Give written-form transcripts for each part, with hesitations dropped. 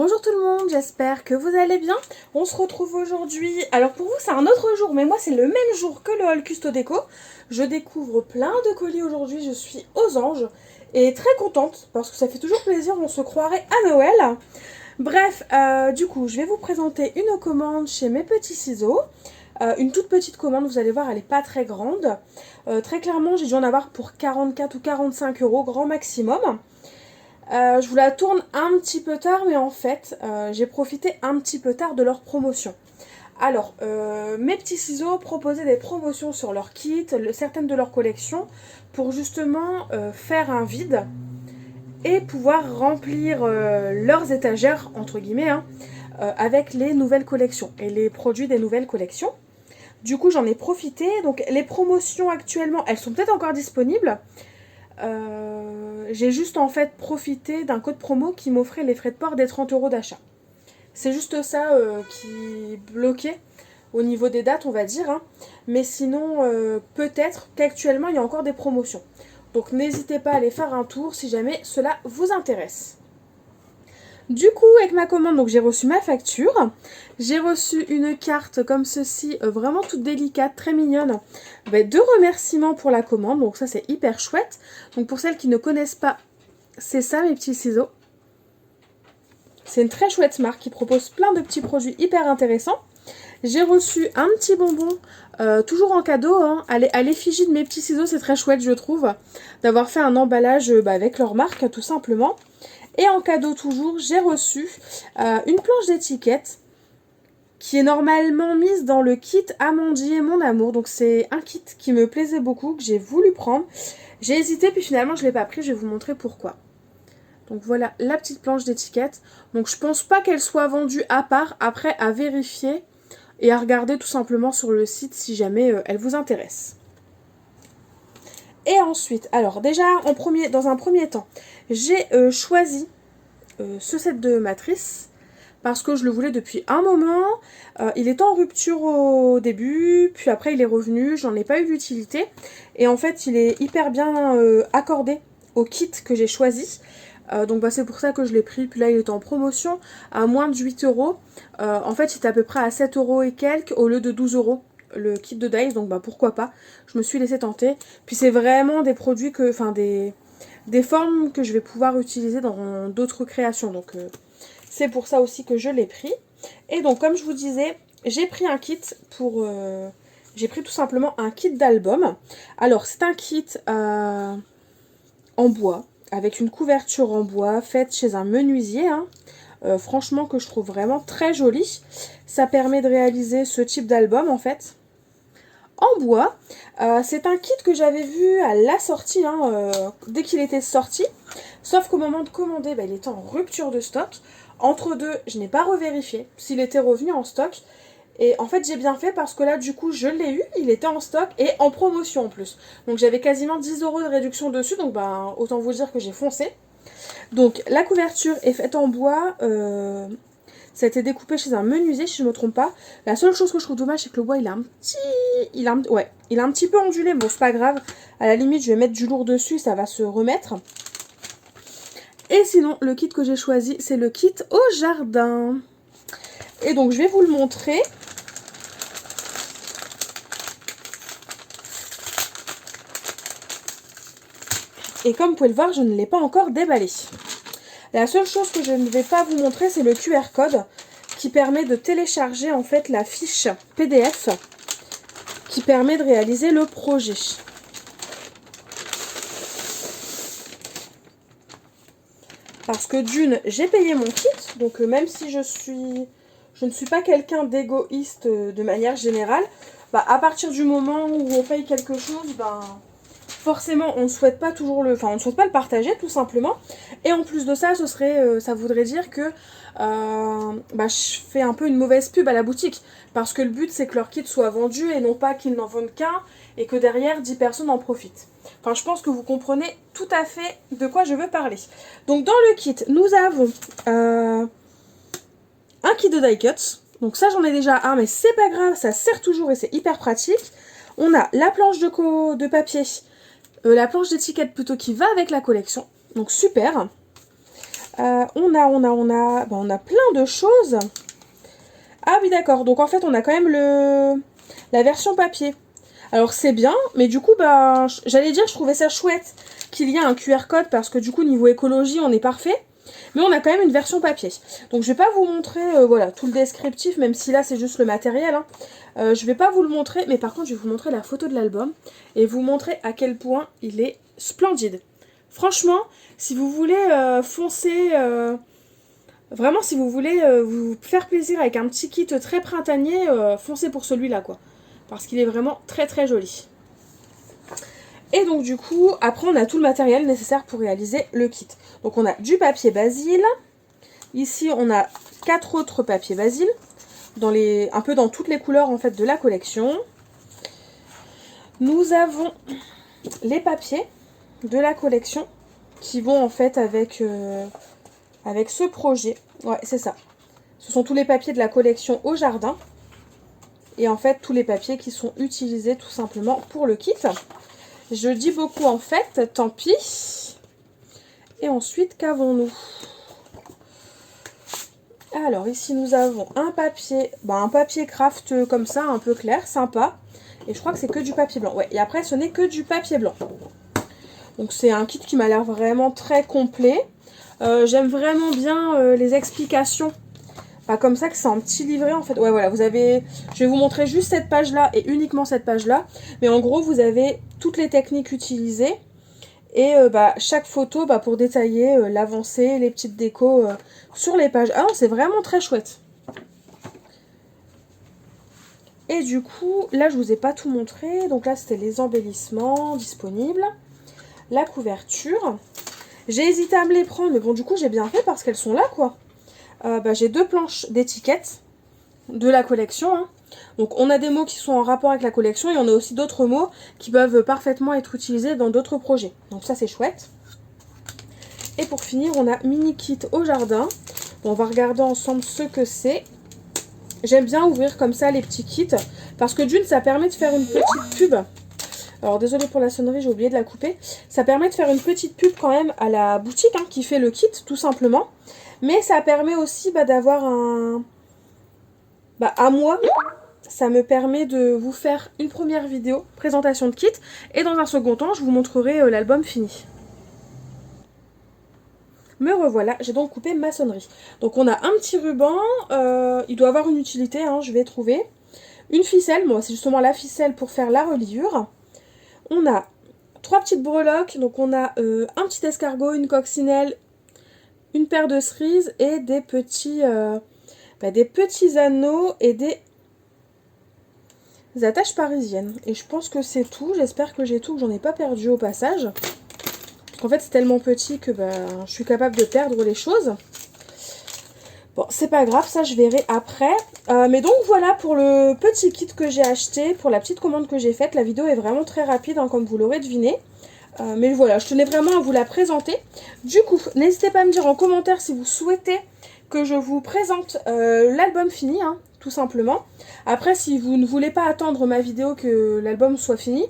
Bonjour tout le monde, j'espère que vous allez bien. On se retrouve aujourd'hui. Alors pour vous c'est un autre jour, mais moi c'est le même jour que le haul Custo Déco. Je découvre plein de colis aujourd'hui, je suis aux anges et très contente parce que ça fait toujours plaisir, on se croirait à Noël. Bref, du coup je vais vous présenter une commande chez Mes Petits Ciseaux. Une toute petite commande, vous allez voir, elle n'est pas très grande. Très clairement, j'ai dû en avoir pour 44 ou 45 euros, grand maximum. Je vous la tourne un petit peu tard, mais en fait, j'ai profité un petit peu tard de leur promotion. Alors, Mes Petits Ciseaux proposaient des promotions sur leurs kits, certaines de leurs collections, pour justement faire un vide et pouvoir remplir leurs étagères, entre guillemets, hein, avec les nouvelles collections et les produits des nouvelles collections. Du coup, j'en ai profité. Donc, les promotions actuellement, elles sont peut-être encore disponibles. J'ai juste en fait profité d'un code promo qui m'offrait les frais de port des 30 euros d'achat. C'est juste ça qui bloquait au niveau des dates, on va dire. Hein. Mais sinon, peut-être qu'actuellement, il y a encore des promotions. Donc, n'hésitez pas à aller faire un tour si jamais cela vous intéresse. Du coup, avec ma commande, donc j'ai reçu ma facture. J'ai reçu une carte comme ceci, vraiment toute délicate, très mignonne. De remerciements pour la commande, donc ça c'est hyper chouette. Donc pour celles qui ne connaissent pas, c'est ça Mes Petits Ciseaux. C'est une très chouette marque qui propose plein de petits produits hyper intéressants. J'ai reçu un petit bonbon, toujours en cadeau, hein, à l'effigie de Mes Petits Ciseaux, c'est très chouette je trouve, d'avoir fait un emballage avec leur marque tout simplement. Et en cadeau toujours, j'ai reçu une planche d'étiquette qui est normalement mise dans le kit Amandier Mon Amour. Donc c'est un kit qui me plaisait beaucoup, que j'ai voulu prendre. J'ai hésité puis finalement je ne l'ai pas pris, je vais vous montrer pourquoi. Donc voilà la petite planche d'étiquette. Donc je pense pas qu'elle soit vendue à part, après à vérifier et à regarder tout simplement sur le site si jamais elle vous intéresse. Et ensuite, alors déjà dans un premier temps, j'ai choisi ce set de matrice parce que je le voulais depuis un moment. Il était en rupture au début, puis après il est revenu, j'en ai pas eu d'utilité. Et en fait, il est hyper bien accordé au kit que j'ai choisi. Donc c'est pour ça que je l'ai pris. Puis là, il est en promotion à moins de 8 euros. En fait, il est à peu près à 7 euros et quelques au lieu de 12 euros. Le kit de Dice, donc pourquoi pas. Je me suis laissé tenter. Puis c'est vraiment des produits des formes que je vais pouvoir utiliser dans d'autres créations. Donc c'est pour ça aussi que je l'ai pris. Et donc comme je vous disais, j'ai pris un kit pour... j'ai pris tout simplement un kit d'album. Alors c'est un kit en bois, avec une couverture en bois faite chez un menuisier. Hein. Franchement que je trouve vraiment très joli. Ça permet de réaliser ce type d'album en fait. En bois, c'est un kit que j'avais vu à la sortie, hein, dès qu'il était sorti, sauf qu'au moment de commander, il était en rupture de stock. Entre deux, je n'ai pas revérifié s'il était revenu en stock, et en fait j'ai bien fait parce que là du coup je l'ai eu, il était en stock et en promotion en plus. Donc j'avais quasiment 10 euros de réduction dessus, donc autant vous dire que j'ai foncé. Donc la couverture est faite en bois, ça a été découpé chez un menuisier si je ne me trompe pas. La seule chose que je trouve dommage c'est que le bois il a un petit peu ondulé. Bon c'est pas grave. À la limite je vais mettre du lourd dessus, ça va se remettre. Et sinon le kit que j'ai choisi c'est le kit au jardin. Et donc je vais vous le montrer. Et comme vous pouvez le voir je ne l'ai pas encore déballé. La seule chose que je ne vais pas vous montrer, c'est le QR code qui permet de télécharger en fait la fiche PDF qui permet de réaliser le projet. Parce que d'une, j'ai payé mon kit, donc même si je ne suis pas quelqu'un d'égoïste de manière générale, à partir du moment où on paye quelque chose, forcément on ne souhaite pas toujours on ne souhaite pas le partager tout simplement. Et en plus de ça, ça voudrait dire que je fais un peu une mauvaise pub à la boutique. Parce que le but c'est que leur kit soit vendu et non pas qu'ils n'en vendent qu'un et que derrière 10 personnes en profitent. Enfin je pense que vous comprenez tout à fait de quoi je veux parler. Donc dans le kit, nous avons un kit de die cuts. Donc ça j'en ai déjà un mais c'est pas grave, ça sert toujours et c'est hyper pratique. On a la planche de papier. La planche d'étiquette plutôt qui va avec la collection. Donc super. On a plein de choses. Ah oui, d'accord. Donc en fait, on a quand même la version papier. Alors c'est bien, mais du coup, bah, j'allais dire, je trouvais ça chouette qu'il y ait un QR code parce que du coup, niveau écologie, on est parfait. Mais on a quand même une version papier. Donc je vais pas vous montrer voilà, tout le descriptif, même si là c'est juste le matériel. Hein. Je vais pas vous le montrer, mais par contre je vais vous montrer la photo de l'album et vous montrer à quel point il est splendide. Franchement, si vous voulez foncer, vraiment si vous voulez vous faire plaisir avec un petit kit très printanier, foncez pour celui-là quoi. Parce qu'il est vraiment très très joli. Et donc du coup, après on a tout le matériel nécessaire pour réaliser le kit. Donc on a du papier basil. Ici on a 4 autres papiers basil. Un peu dans toutes les couleurs en fait de la collection. Nous avons les papiers de la collection qui vont en fait avec ce projet. Ouais, c'est ça. Ce sont tous les papiers de la collection au jardin. Et en fait tous les papiers qui sont utilisés tout simplement pour le kit. Je dis beaucoup en fait, tant pis. Et ensuite, qu'avons-nous? Alors ici nous avons un papier craft comme ça, un peu clair, sympa. Et je crois que c'est que du papier blanc. Ouais, et après ce n'est que du papier blanc. Donc c'est un kit qui m'a l'air vraiment très complet. J'aime vraiment bien les explications. Pas comme ça que c'est un petit livret en fait. Ouais voilà, vous avez... Je vais vous montrer juste cette page là et uniquement cette page là. Mais en gros vous avez toutes les techniques utilisées. Et chaque photo pour détailler l'avancée, les petites décos sur les pages. Ah non, c'est vraiment très chouette. Et du coup, là je vous ai pas tout montré. Donc là c'était les embellissements disponibles. La couverture. J'ai hésité à me les prendre, mais bon du coup j'ai bien fait parce qu'elles sont là quoi. J'ai 2 planches d'étiquettes de la collection. Hein. Donc on a des mots qui sont en rapport avec la collection et on a aussi d'autres mots qui peuvent parfaitement être utilisés dans d'autres projets. Donc ça c'est chouette. Et pour finir on a mini kit au jardin. Bon, on va regarder ensemble ce que c'est. J'aime bien ouvrir comme ça les petits kits parce que d'une ça permet de faire une petite pub. Alors désolée pour la sonnerie, j'ai oublié de la couper. Ça permet de faire une petite pub quand même à la boutique qui fait le kit tout simplement. Mais ça permet aussi d'avoir un... à moi, ça me permet de vous faire une première vidéo, présentation de kit. Et dans un second temps, je vous montrerai l'album fini. Me revoilà, j'ai donc coupé ma sonnerie. Donc on a un petit ruban, il doit avoir une utilité, je vais trouver. Une ficelle, c'est justement la ficelle pour faire la reliure. On a 3 petites breloques, donc on a un petit escargot, une coccinelle, une paire de cerises et des petits anneaux et des attaches parisiennes. Et je pense que c'est tout. J'espère que j'ai tout, que j'en ai pas perdu au passage. En fait, c'est tellement petit que je suis capable de perdre les choses. Bon, c'est pas grave, ça je verrai après. Mais donc voilà pour le petit kit que j'ai acheté, pour la petite commande que j'ai faite. La vidéo est vraiment très rapide, comme vous l'aurez deviné. Mais voilà, je tenais vraiment à vous la présenter. Du coup, n'hésitez pas à me dire en commentaire si vous souhaitez que je vous présente l'album fini, tout simplement. Après, si vous ne voulez pas attendre ma vidéo que l'album soit fini,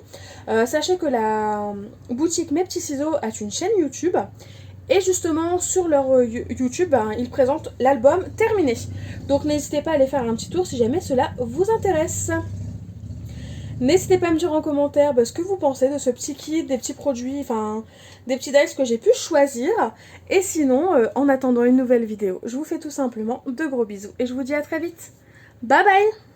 sachez que la boutique Mes Petits Ciseaux a une chaîne YouTube. Et justement, sur leur YouTube, ils présentent l'album terminé. Donc n'hésitez pas à aller faire un petit tour si jamais cela vous intéresse. N'hésitez pas à me dire en commentaire ce que vous pensez de ce petit kit, des petits produits, des petits dies que j'ai pu choisir. Et sinon, en attendant une nouvelle vidéo, je vous fais tout simplement de gros bisous. Et je vous dis à très vite. Bye bye!